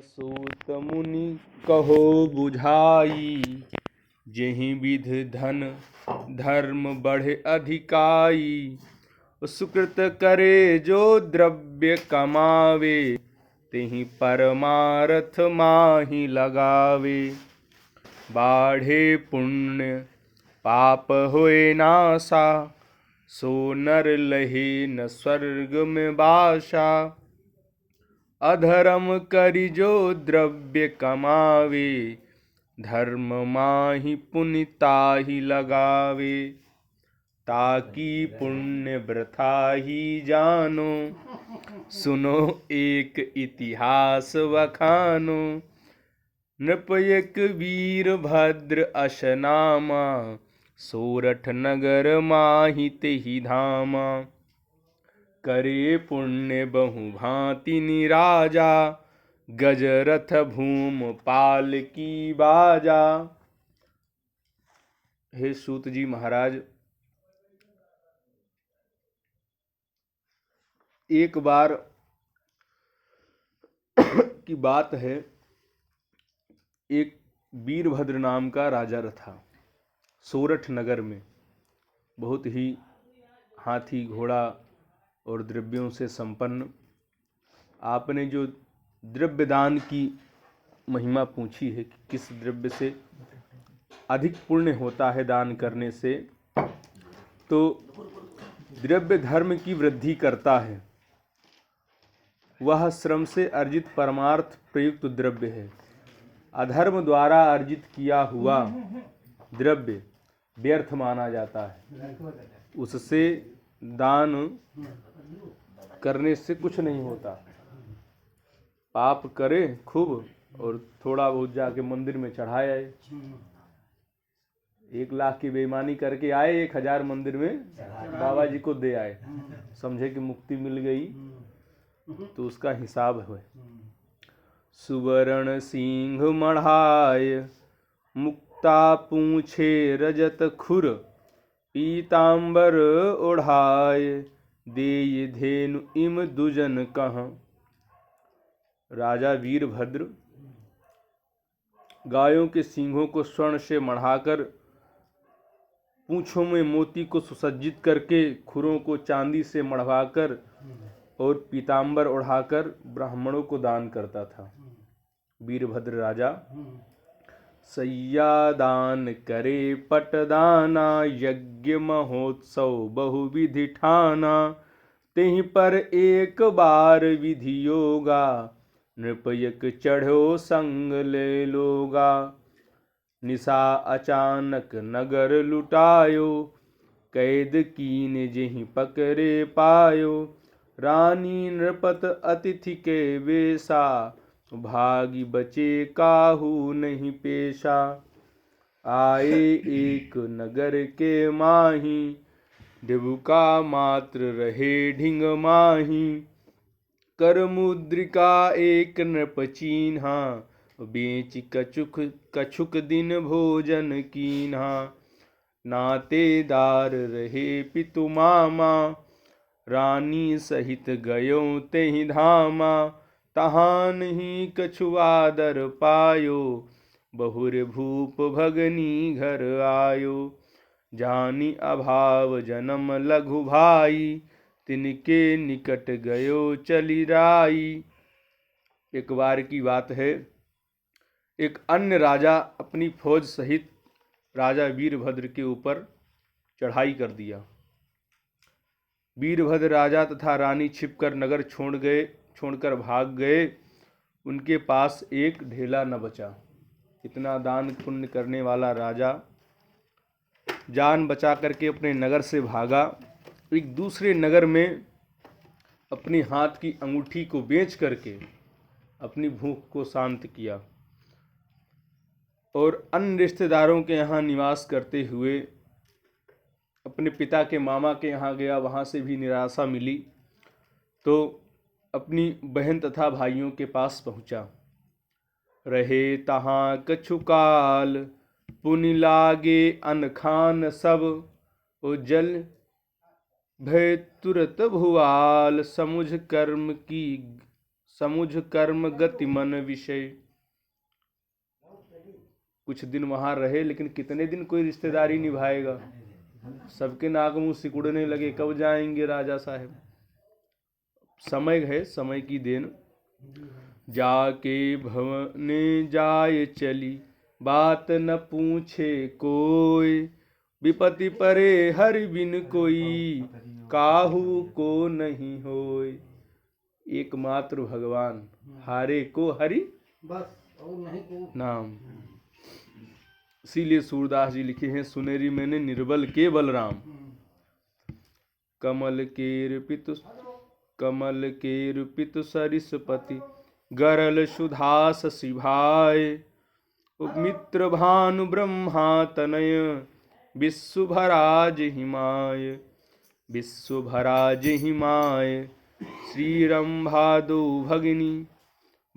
सूत मुनि कहो बुझाई, जेहि विधि धन धर्म बढ़े अधिकाई। सुकृत करे जो द्रव्य कमावे, तेहि परमारथ माहि लगावे। बाढ़े पुण्य पाप होए नासा, सो नर लहे न स्वर्ग में बासा। अधर्म करि जो द्रव्य कमावे, धर्म माहि पुण्य ताहि लगावे। ताकि पुण्य वृथा ही जानो, सुनो एक इतिहास वखानो। नृप एक वीरभद्र अस नामा, सोरठ नगर माहि तेहि धामा। करे पुण्य बहु भांति निराजा, गजरथ भूम पाल की बाजा। हे सूत जी महाराज, एक बार की बात है, एक वीरभद्र नाम का राजा था सोरठ नगर में। बहुत ही हाथी घोड़ा और द्रव्यों से संपन्न। आपने जो द्रव्य दान की महिमा पूछी है कि किस द्रव्य से अधिक पुण्य होता है दान करने से, तो द्रव्य धर्म की वृद्धि करता है। वह श्रम से अर्जित परमार्थ प्रयुक्त द्रव्य है। अधर्म द्वारा अर्जित किया हुआ द्रव्य व्यर्थ माना जाता है। उससे दान करने से कुछ नहीं होता। पाप करे खूब और थोड़ा बहुत जाके मंदिर में चढ़ाए आए। 1 लाख की बेईमानी करके आए, 1000 मंदिर में बाबा जी को दे आए, समझे कि मुक्ति मिल गई, तो उसका हिसाब है। सुवर्ण सिंह मढ़ाय, मुक्ता पूछे रजत खुर। पीतांबर ओढ़ाय, देय धेनु इम दुजन कहाँ। राजा वीरभद्र गायों के सींगों को स्वर्ण से मढ़ाकर, पूंछों में मोती को सुसज्जित करके, खुरों को चांदी से मढ़वाकर और पीतांबर ओढ़ाकर ब्राह्मणों को दान करता था। वीरभद्र राजा सैया दान करे पटदाना, यज्ञ महोत्सव बहुविधि ठाना। तेहि पर एक बार विधि योगा, नृपयक चढ़ो संग ले लोगा। निशा अचानक नगर लुटायो, कैद कीन जेहि पकड़े पायो। रानी नृपत अतिथि के वेशा, भागी बचे काहू नहीं पेशा। आए एक नगर के माही, डिबुका मात्र रहे ढिंग माही। कर मुद्रिका एक नृप चीन्हा, बेच कछुक दिन भोजन कीन्हा। नातेदार रहे पितु मामा, रानी सहित गयो तेहि धामा। तहाँ नहीं कछु आदर पायो, बहुर भूप भगनी घर आयो। जानी अभाव जन्म लघु भाई, तिनके निकट गयो चली राई। एक बार की बात है, एक अन्य राजा अपनी फौज सहित राजा वीरभद्र के ऊपर चढ़ाई कर दिया। वीरभद्र राजा तथा रानी छिपकर नगर छोड़कर भाग गए। उनके पास एक ढेला न बचा। इतना दान पुण्य करने वाला राजा जान बचा करके अपने नगर से भागा। एक दूसरे नगर में अपने हाथ की अंगूठी को बेच करके अपनी भूख को शांत किया और अन्य रिश्तेदारों के यहाँ निवास करते हुए अपने पिता के मामा के यहाँ गया। वहाँ से भी निराशा मिली तो अपनी बहन तथा भाइयों के पास पहुँचा। रहे तहाँ कछु काल, पुनि लागे अनखान सब। ओ जल भय तुरत भुआल, समुझ कर्म गति मन विषय। कुछ दिन वहां रहे, लेकिन कितने दिन कोई रिश्तेदारी निभाएगा। सबके नाक मुंह सिकुड़ने लगे, कब जाएंगे राजा साहब। समय है, समय की देन। जाके भवने जाए चली, बात न पूछे कोई। विपत्ति परे हरि बिन कोई, काहू को नहीं होय। एकमात्र भगवान, हारे को हरि बस और नहीं को नाम। इसीलिए सूरदास जी लिखे हैं, सुनेरी मैंने निर्बल के बलराम। कमल के रूपित सरिसपति, गरल सुधास सिभाए। मित्र भानु ब्रह्मा तनय, विश्वभराज हिमाय। विश्वभराज हिमाय, श्री रंभा दो भगिनी।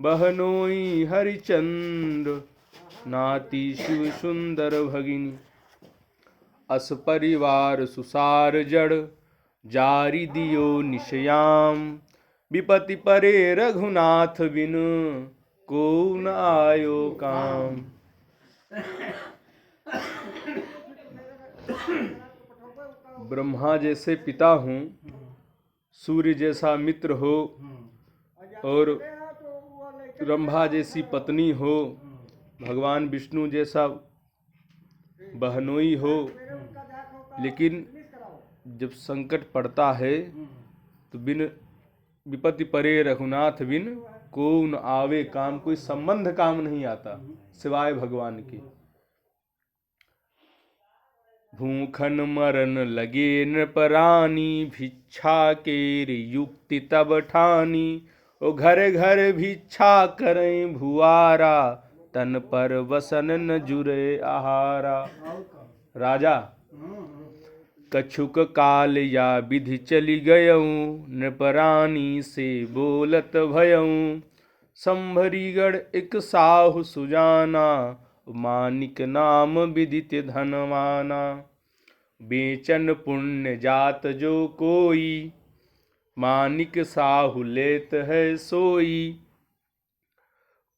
बहनोई हरिचंद्र, नाती शिव सुंदर भगिनी। अस परिवार सुसार जड़, जारी दियो निशयाम। विपत्ति परे रघुनाथ बिन, को न आयो काम। ब्रह्मा जैसे पिता हूँ, सूर्य जैसा मित्र हो, और रंभा जैसी पत्नी हो, भगवान विष्णु जैसा बहनोई हो। लेकिन जब संकट पड़ता है तो बिन विपत्ति परे रघुनाथ बिन, को न आवे काम। कोई संबंध काम नहीं आता सिवाय भगवान के। भूखन मरन लगे नृपरानी, भिक्षा केर युक्ति तब ठानी। ओ घर घर भिक्षा करें भुआरा, तन पर वसन न जुरे आहारा। राजा कछुक काल या विधि चली गयऊँ, नृपरानी से बोलत भयऊँ। संभरीगढ़ एक साहु सुजाना, मानिक नाम विदित धनवाना। बेचन पुण्य जात जो कोई, मानिक साहु लेत है सोई।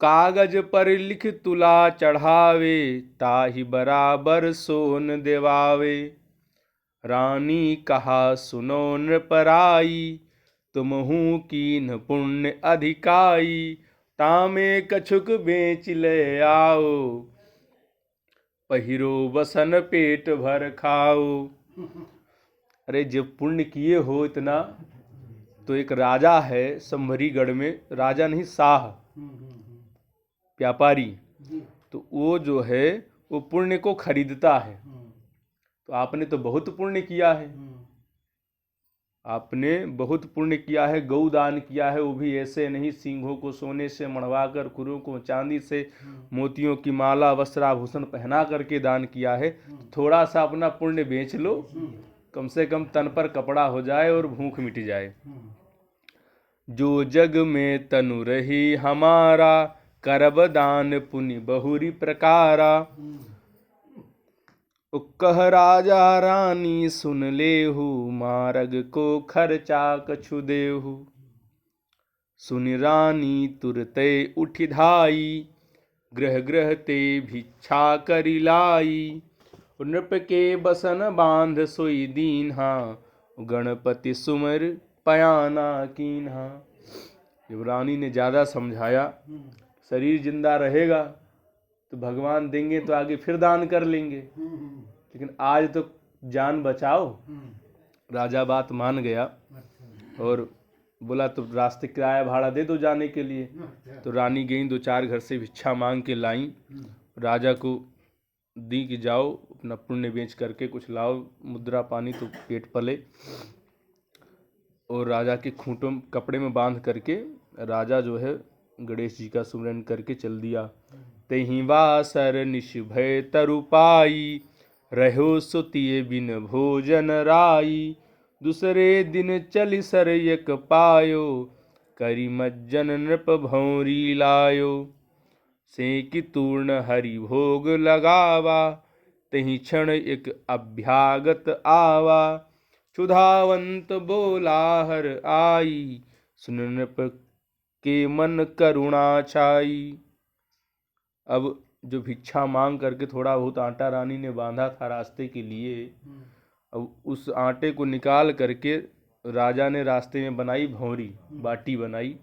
कागज पर लिख तुला चढ़ावे, ताहि बराबर सोन देवावे। रानी कहा सुनो नृपराई, तुमहु कीन पुण्य अधिकाई। तामे कछुक बेच ले आओ, पहिरो बसन पेट भर खाओ। अरे जब पुण्य किए हो इतना, तो एक राजा है संभरीगढ़ में, राजा नहीं शाह, व्यापारी, तो वो जो है वो पुण्य को खरीदता है। तो आपने तो बहुत पुण्य किया है, आपने बहुत पुण्य किया है। गौ दान किया है, वो भी ऐसे नहीं, सिंहों को सोने से मढ़वाकर, खुरों को चांदी से, मोतियों की माला वस्त्राभूषण पहना करके दान किया है। थोड़ा सा अपना पुण्य बेच लो, कम से कम तन पर कपड़ा हो जाए और भूख मिट जाए। जो जग में तनु रही हमारा, करब दान पुण्य बहुरी प्रकारा। कह राजा रानी सुन लेहु, मार्ग को खर्चा कछु देहु। सुनि रानी तुरते उठि धाई, ग्रह ग्रह ते भिक्षा करि लाई। नृप के बसन बांध सोई दीन्हा, गणपति सुमर पयाना कीन्हा। जब रानी ने ज़्यादा समझाया, शरीर जिंदा रहेगा तो भगवान देंगे तो आगे फिर दान कर लेंगे, लेकिन आज तो जान बचाओ। राजा बात मान गया और बोला तो रास्ते किराया भाड़ा दे दो जाने के लिए। तो रानी गई, दो चार घर से भिक्षा मांग के लाई, राजा को दी कि जाओ अपना पुण्य बेच करके कुछ लाओ, मुद्रा पानी तो पेट पले। और राजा के खूंटों कपड़े में बांध करके राजा जो है गणेश जी का सुमिरन करके चल दिया। तेहि वासर निश भय तरुपाई, रहो सुतिए बिन भोजन राई। दूसरे दिन चलि सर एक पायो, करी मज्जन नृप भौरी लायो। सेंकि तूर्ण हरि भोग लगावा, तहि क्षण एक अभ्यागत आवा। क्षुधावंत बोला हर आई, सुन नृप के मन करुणा छाई। अब जो भिक्षा मांग करके थोड़ा बहुत आटा रानी ने बांधा था रास्ते के लिए, अब उस आटे को निकाल करके राजा ने रास्ते में बनाई भौरी, बाटी बनाई।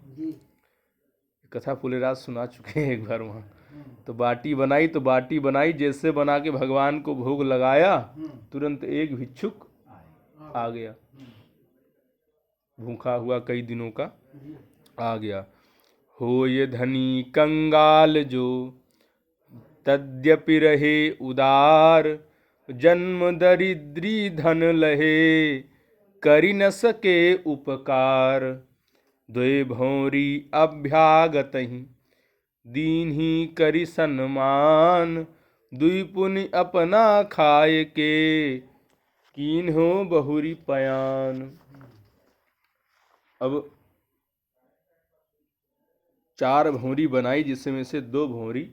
कथा फुलेराज सुना चुके हैं एक बार वहाँ। तो बाटी बनाई जैसे बना के भगवान को भोग लगाया, तुरंत एक भिक्षुक आ गया, भूखा हुआ कई दिनों का आ गया। हो ये धनी कंगाल जो तद्यपि रहे उदार, जन्म दरिद्री धन लहे, करि न सके उपकार। द्वे भौरी अभ्यागतहि दीन्ही करि सन्मान, दुई पुनि अपना खाए के, कीन्हो बहुरी पयान। अब 4 भौरी बनाई, जिसमें से 2 भौरी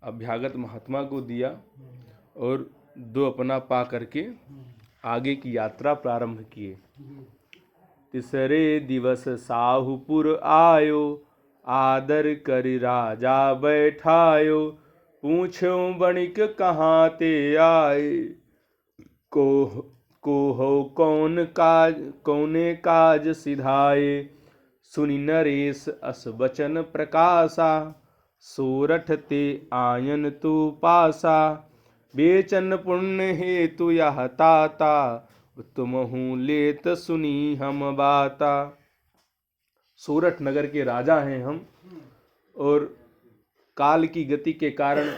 अभ्यागत महात्मा को दिया और 2 अपना पा करके आगे की यात्रा प्रारंभ किए। तीसरे दिवस साहुपुर आयो, आदर करि राजा बैठायो, पूछो बणिक कहाँ ते आए, को हो कौने काज सिधाए। सुनि नरेश अस बचन प्रकाशा, सोरठ ते आयन तू पासा, बेचन पुण्य हेतु यह ताता, तुमहु लेत सुनी हम बाता। सोरठ नगर के राजा हैं हम, और काल की गति के कारण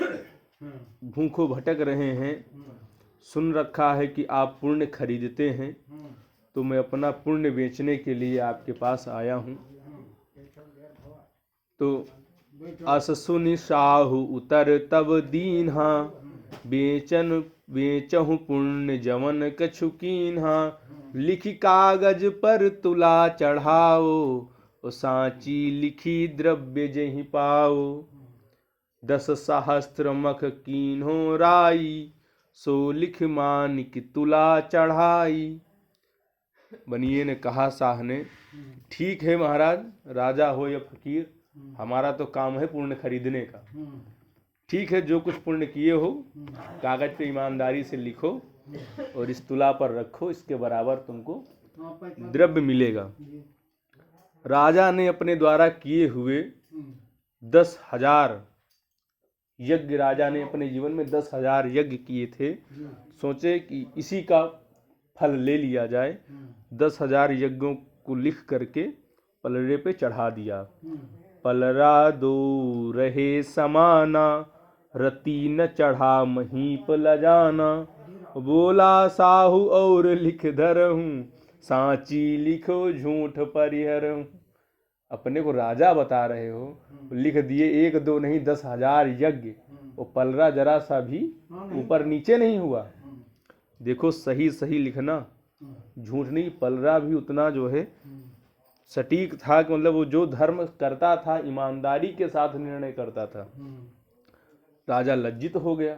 भूखों भटक रहे हैं। सुन रखा है कि आप पुण्य खरीदते हैं, तो मैं अपना पुण्य बेचने के लिए आपके पास आया हूँ। तो अस सुनि साहु उतर तब दीन्हा, बेचहु पुण्य जवन कछु कीन्हा। लिखि कागज पर तुला चढ़ाओ, सांची लिखी द्रव्य जहि पाओ। 10 सहस्त्र मख कीन्हो राई, सो लिख मानिक तुला चढ़ाई। बनिए ने कहा शाह ने, ठीक है महाराज, राजा हो या फकीर, हमारा तो काम है पुण्य खरीदने का। ठीक है, जो कुछ पुण्य किए हो कागज पे ईमानदारी से लिखो और इस तुला पर रखो, इसके बराबर तुमको द्रव्य मिलेगा। राजा ने अपने द्वारा किए हुए 10,000 यज्ञ, राजा ने अपने जीवन में 10,000 यज्ञ किए थे। सोचे कि इसी का फल ले लिया जाए। 10,000 यज्ञों को लिख करके पलड़े पे चढ़ा दिया। पलरा दो रहे समाना, रति न चढ़ा महीप लजाना। बोला साहू और लिख धरहूँ, सांची लिखो झूठ परिहरहूँ। अपने को राजा बता रहे हो, लिख दिए 1 2 नहीं 10,000 यज्ञ, वो पलरा जरा सा भी ऊपर नीचे नहीं हुआ। देखो सही सही लिखना, झूठ नहीं। पलरा भी उतना जो है सटीक था कि मतलब वो जो धर्म करता था ईमानदारी के साथ निर्णय करता था। राजा लज्जित हो गया,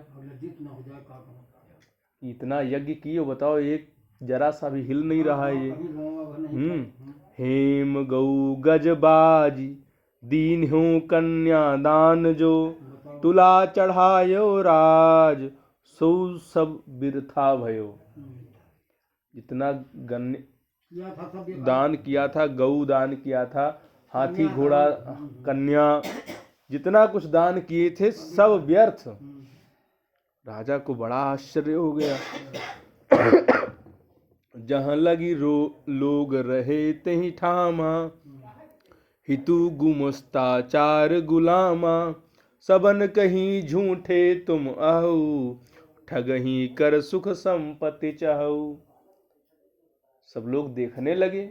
इतना यज्ञ किए, बताओ एक जरा सा भी हिल नहीं रहा है ये। हेम गौ गजबाजी दीन हूँ कन्यादान जो, तुला चढ़ायो राज सो सब बिरथा भयो। जितना दान किया था, गऊ दान किया था, हाथी घोड़ा कन्या, जितना कुछ दान किए थे सब व्यर्थ। राजा को बड़ा आश्चर्य हो गया। जहाँ लगी लोग रहे तहीं ठामा, हितु गुमस्ताचार गुलामा। सबन कहीं झूठे तुम आहू, ठगही कर सुख संपत्ति चाहू। सब लोग देखने लगे,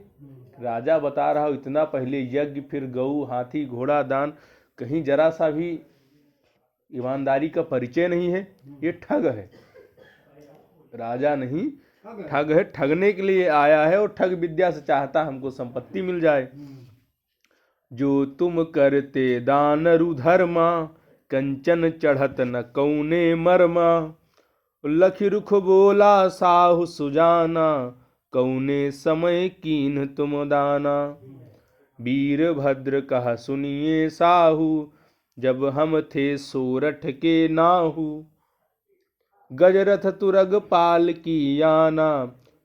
राजा बता रहा हो इतना पहले यज्ञ, फिर गऊ हाथी घोड़ा दान, कहीं जरा सा भी ईमानदारी का परिचय नहीं है। ये ठग है, राजा नहीं ठग है, ठगने के लिए आया है और ठग विद्या से चाहता हमको संपत्ति मिल जाए। जो तुम करते दान रुधर्मा, कंचन चढ़त न कौने मरमा। लखि रुख बोला साहु सुजाना, कौने समय कीन तुम दाना। वीरभद्र कहा सुनिए साहू, जब हम थे सोरठ के नाहू। गजरथ तुरग पाल की याना,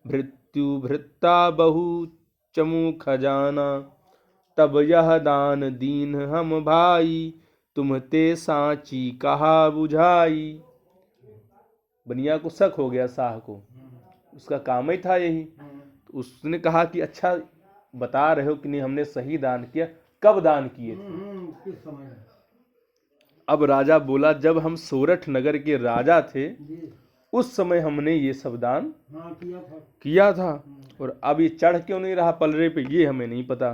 भृत्यु भृत्ता बहु चमू खजाना। तब यह दान दीन हम भाई, तुम ते सांची कहा बुझाई। बनिया को शक हो गया शाह को, उसका काम ही था यही। तो उसने कहा कि अच्छा बता रहे हो कि नहीं हमने सही दान किया, कब दान किए थे? किस समय? अब राजा बोला जब हम सोरठ नगर के राजा थे उस समय हमने ये सब दान किया था। और अब ये चढ़ क्यों नहीं रहा पलरे पे, ये हमें नहीं पता।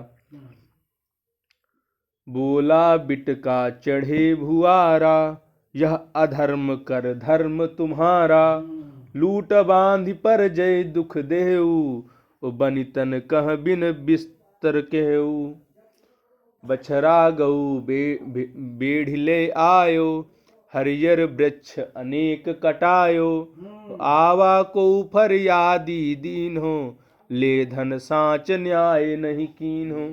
बोला बिटका चढ़े भुआरा, यह अधर्म कर धर्म तुम्हारा। लूट बांधि पर जय दुख देऊ, बनितन कह बिन बिस्तर केहू। बछरा गऊ बेढ़ले आयो, हरियर वृक्ष अनेक कटायो। आवा को फरियादी दीन हो, ले धन साच न्याय नहीं कीन हो।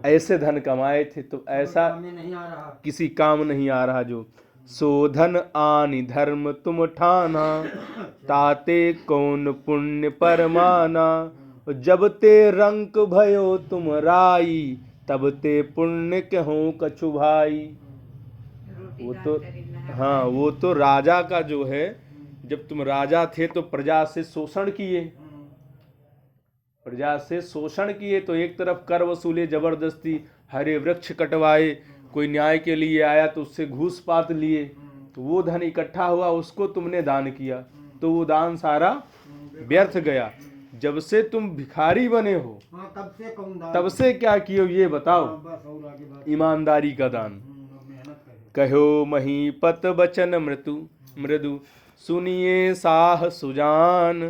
ऐसे धन कमाए थे तो ऐसा किसी काम नहीं आ रहा जो। शोधन आनि धर्म तुम ठाना, ताते कौन पुण्य परमाना। जब ते रंक भयो तुम राई, तब ते पुण्य कहो कछु भाई। वो तो हाँ, वो तो राजा का जो है, जब तुम राजा थे तो प्रजा से शोषण किए, प्रजा से शोषण किए। तो एक तरफ कर वसूले जबरदस्ती, हरे वृक्ष कटवाए, कोई न्याय के लिए आया तो उससे घूस पात लिए, तो वो धन इकट्ठा हुआ, उसको तुमने दान किया, तो वो दान सारा व्यर्थ गया। जब से तुम भिखारी बने हो तब से क्या किए ये बताओ। ईमानदारी का दान। कहो महीपत बचन मृदु, सुनिए साह सुजान।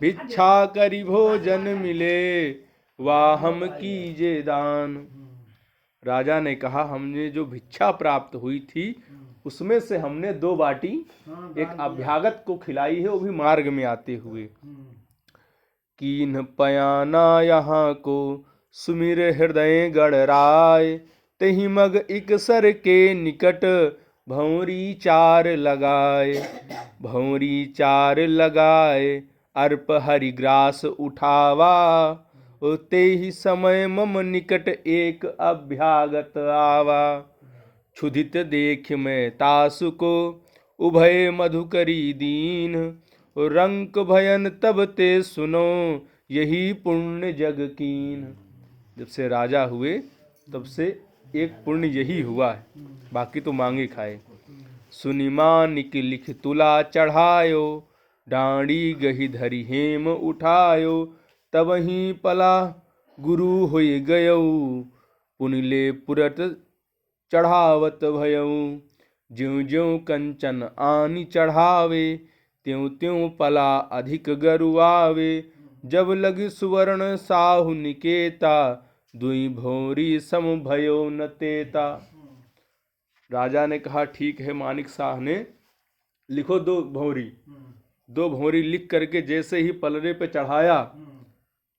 भिक्षा करी भोजन मिले, वाह हम कीजे दान। राजा ने कहा हमने जो भिक्षा प्राप्त हुई थी उसमें से हमने 2 बाटी एक अभ्यागत को खिलाई है, वो भी मार्ग में आते हुए। कीन्ह पयाना यहाँ को, सुमिर हृदय गणराय। तही मग इक सर के निकट, भौरी 4 लगाए। भौरी 4 लगाए, अर्प हरिग्रास उठावा। ते ही समय मम निकट एक अभ्यागत आवा। क्षुधित देख मैं तासु को, उभय मधुकरी दीन। रंक भयन तब ते सुनो, यही पुण्य जग कीन। जब से राजा हुए तब से एक पुण्य यही हुआ है, बाकी तो मांगे खाए। सुनिमानिक लिख तुला चढ़ायो, डांडी गही धरी हेम उठायो। तब ही पला गुरु होई गयऊ, पुनिले पुरत चढ़ावत भयऊ। ज्यों ज्यों कंचन आनी चढ़ावे, त्यों त्यों पला अधिक गरुआवे। जब लगी सुवर्ण साहु निकेता, दुई भौरी सम भयो न तेता। राजा ने कहा ठीक है, मानिक शाह ने लिखो 2 भौरी। 2 भौरी लिख करके जैसे ही पलरे पे चढ़ाया,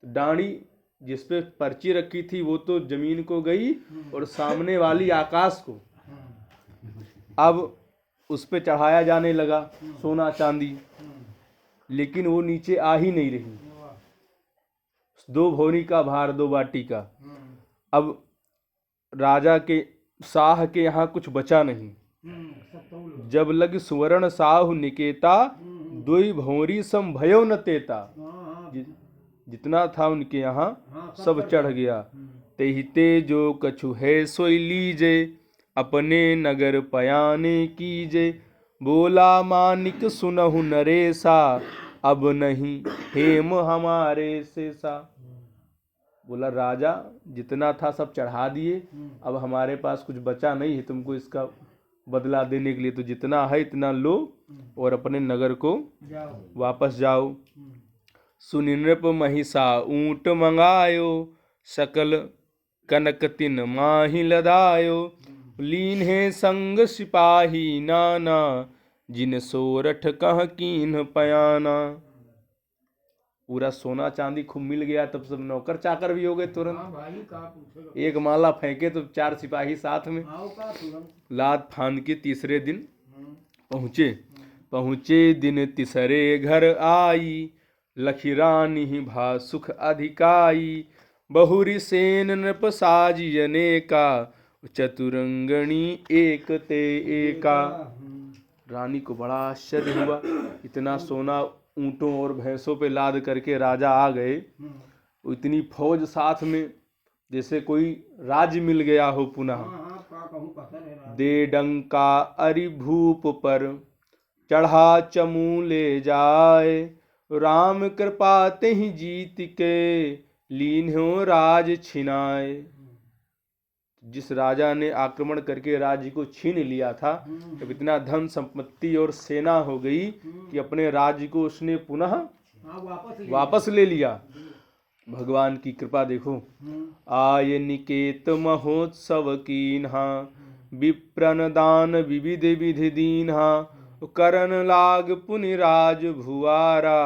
डांडी जिस पे पर्ची रखी थी वो तो जमीन को गई और सामने वाली आकाश को। अब उस पे चढ़ाया जाने लगा सोना चांदी, लेकिन वो नीचे आ ही नहीं रही। 2 भौरी का भार 2 बाटी का। अब राजा के शाह के यहाँ कुछ बचा नहीं। जब लग सुवर्ण साहु निकेता, दुई भौरी सम भयो न तेता। जितना था उनके यहाँ सब चढ़ गया। तेहिते जो कछु है सोई लीजे, अपने नगर पयाने कीजे। बोला मानिक सुनहु नरेसा, अब नहीं हेम हमारे शेषा। बोला राजा जितना था सब चढ़ा दिए, अब हमारे पास कुछ बचा नहीं है तुमको इसका बदला देने के लिए, तो जितना है इतना लो और अपने नगर को वापस जाओ। सुनि नृप महिषा ऊंट मंगायो, सकल कनक तिन माही लदायो। लीन है संग सिपाही नाना, जिन सोरठ कह कीन्ह पयाना। पूरा सोना चांदी खूब मिल गया, तब सब नौकर चाकर भी हो गए तुरंत। हाँ भाई का पूछेगा। एक माला फेंके तो 4 सिपाही साथ में। हाँ का तुरंत। लाद फांद के तीसरे दिन हम्म, पहुँचे। पहुँचे दिन तिसरे घर आई, लखी रानी भा सुख अधिकाई। बहुरी सेन नृप साजियने का, चतुरंगणी एक ते एका। रानी को बड़ा आश्चर्य हुआ, इतना सोना ऊँटों और भैंसों पे लाद करके राजा आ गए, इतनी फौज साथ में, जैसे कोई राज्य मिल गया हो पुनः। हाँ हाँ का कहूँ पता नहीं रहा। दे डंका अरिभूप पर, चढ़ा चमू ले जाए। राम कृपा तेहि जीत के, लीन्हो राज छिनाए। जिस राजा ने आक्रमण करके राज्य को छीन लिया था, अब इतना धन संपत्ति और सेना हो गई कि अपने राज्य को उसने पुनः हाँ वापस ले लिया। भगवान की कृपा देखो। आय निकेत महोत्सव कीन्हा, विप्रन दान विविध विधि दीन्हा। करन लाग पुनि राज भुआरा,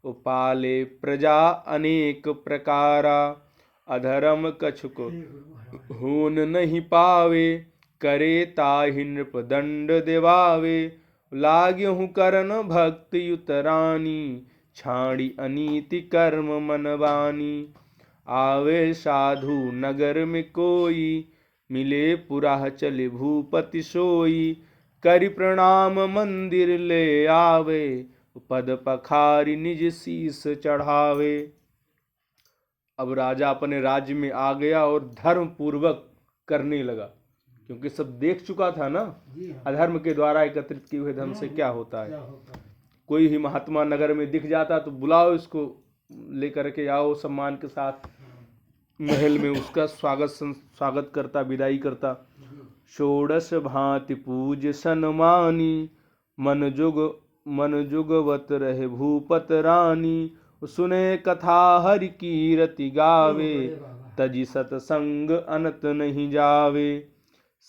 पाले प्रजा अनेक प्रकारा। अधर्म कछुक होन नहीं पावे, करे ताहि नृप दंड देवावे। लाग्यहु करन भक्ति युतरानी, छाड़ी अनीति कर्म मनवानी। आवे साधु नगर में कोई, मिले पुराह चले भूपति सोई। करि प्रणाम मंदिर ले आवे, पद पखारी निज शीस चढ़ावे। अब राजा अपने राज्य में आ गया और धर्म पूर्वक करने लगा, क्योंकि सब देख चुका था ना अधर्म के द्वारा एकत्रित किए हुए धन से क्या होता है। कोई ही महात्मा नगर में दिख जाता तो बुलाओ, इसको लेकर के आओ, सम्मान के साथ महल में उसका स्वागत करता, विदाई करता। षोडश भांति पूज सन्मानी, मन जुगवत रहे भूपत रानी। सुने कथा हरि कीरति गावे, तजी सतसंग अनत नहीं जावे।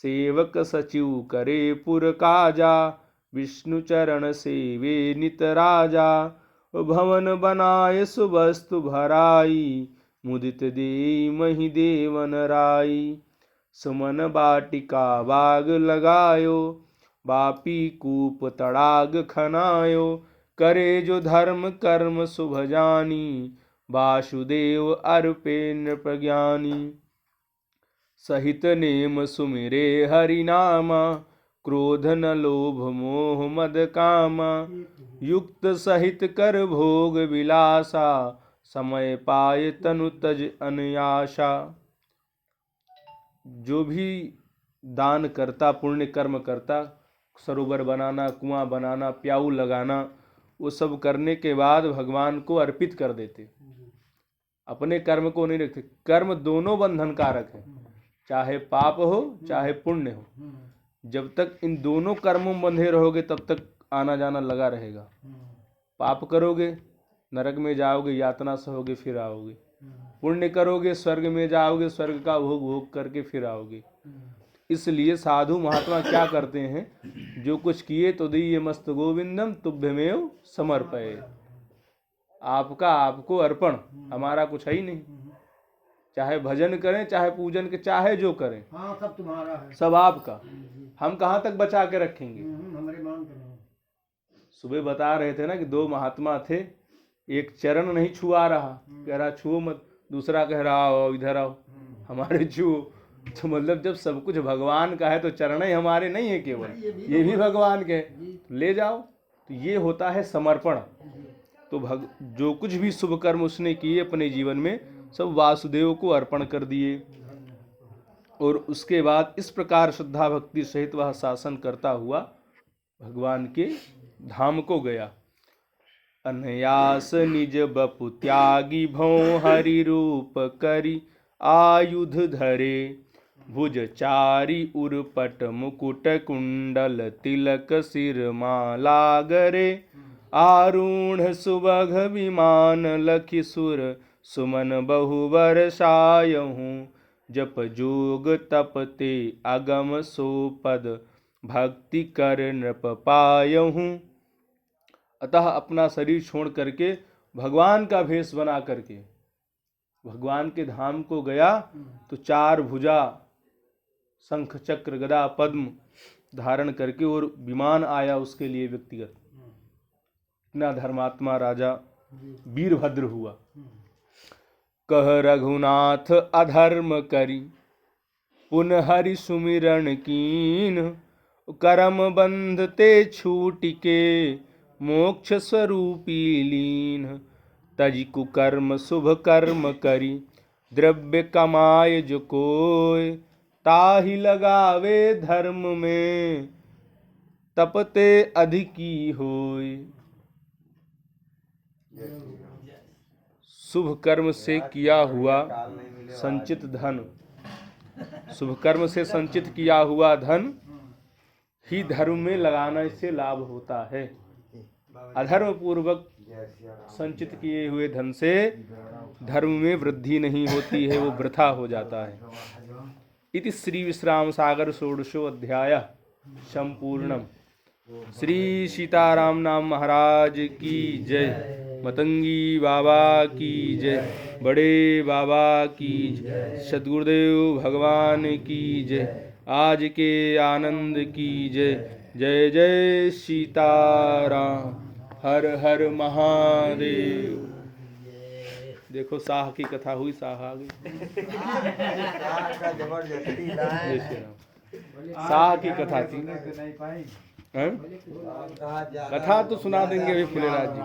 सेवक सचिव करे पुर काजा, विष्णु चरण सेवे नित राजा। भवन बनाए सुवस्तु भराई, मुदित दे मही देवन राई। सुमन बाटिका बाग लगायो, बापी कूप तड़ाग खनायो। करे जो धर्म कर्म शुभ जानी, वासुदेव अर्पे नृप ज्ञानी। सहित नेम सुमिरे हरि नामा, क्रोध न लोभ मोह मद कामा। युक्त सहित कर भोग विलासा, समय पाए तनु तज अनयाशा। जो भी दान करता, पुण्य कर्म करता, सरोवर बनाना, कुआं बनाना, प्याऊ लगाना, वो सब करने के बाद भगवान को अर्पित कर देते, अपने कर्म को नहीं रखते। कर्म दोनों बंधन कारक है, चाहे पाप हो चाहे पुण्य हो। जब तक इन दोनों कर्मों में बंधे रहोगे तब तक आना जाना लगा रहेगा। पाप करोगे नरक में जाओगे, यातना सहोगे, फिर आओगे। पुण्य करोगे स्वर्ग में जाओगे, स्वर्ग का भोग भोग करके फिर आओगे। इसलिए साधु महात्मा क्या करते हैं, जो कुछ किए तो दीये मस्त गोविंदम तुभ्यमेव समर्पये। आपका आपको अर्पण, हमारा कुछ है ही नहीं। चाहे भजन करें, चाहे पूजन के, चाहे जो करें, हाँ सब तुम्हारा है, सब आपका। हम कहाँ तक बचा के रखेंगे। हमारे मान के नहीं। सुबह बता रहे थे ना कि 2 महात्मा थे, एक चरण नहीं छुआ रहा, कह रहा छुओ मत, दूसरा कह रहा आओ इधर आओ हमारे छुओ। तो मतलब जब सब कुछ भगवान का है तो चरण ही हमारे नहीं है केवल, ये भी भगवान के, तो ले जाओ। तो ये होता है समर्पण। तो जो कुछ भी शुभ कर्म उसने किए अपने जीवन में, सब वासुदेव को अर्पण कर दिए। और उसके बाद इस प्रकार श्रद्धा भक्ति सहित वह शासन करता हुआ भगवान के धाम को गया। अनयास निज बपु त्यागी भौ, हरि रूप करी आयुध धरे। भुज चारि उरपट मुकुट कुंडल, तिलक सिर माला गरे। आरूढ़ सुबघ विमान लखि सुर, सुमन बहु बरसायहूँ। जप जोग तप ते अगम सो पद, भक्ति कर नृप पायहूँ। अतः अपना शरीर छोड़ करके भगवान का भेष बना करके भगवान के धाम को गया तो 4 भुजा शंख चक्र गदा पद्म धारण करके और विमान आया उसके लिए व्यक्तिगत। इतना धर्मात्मा राजा वीरभद्र हुआ। कह रघुनाथ अधर्म करी पुनः हरि सुमिरन कीन करम बंध ते छूट के मोक्ष स्वरूपी लीन तज कुकर्म शुभ कर्म करी द्रव्य कमाय जो कोय ताहि लगावे धर्म में तपते अधिकी होय। शुभ कर्म से किया हुआ संचित धन, शुभ कर्म से संचित किया हुआ धन ही धर्म में लगाने से लाभ होता है। अधर्म पूर्वक संचित किए हुए धन से धर्म में वृद्धि नहीं होती है, वो वृथा हो जाता है। इति श्री विश्राम सागर षोडशो अध्याय संपूर्णम। श्री सीताराम नाम महाराज की जय, मतंगी बाबा की जय, बड़े बाबा की जय, सद्गुरुदेव भगवान की जय, आज के आनंद की जय। जय जय सीताराम, हर हर महादेव। देखो साह की कथा हुई, साह आ गई। जय श्री राम। साह की कथा थी। हैं? कथा तो सुना देंगे अभी फुलेराज जी।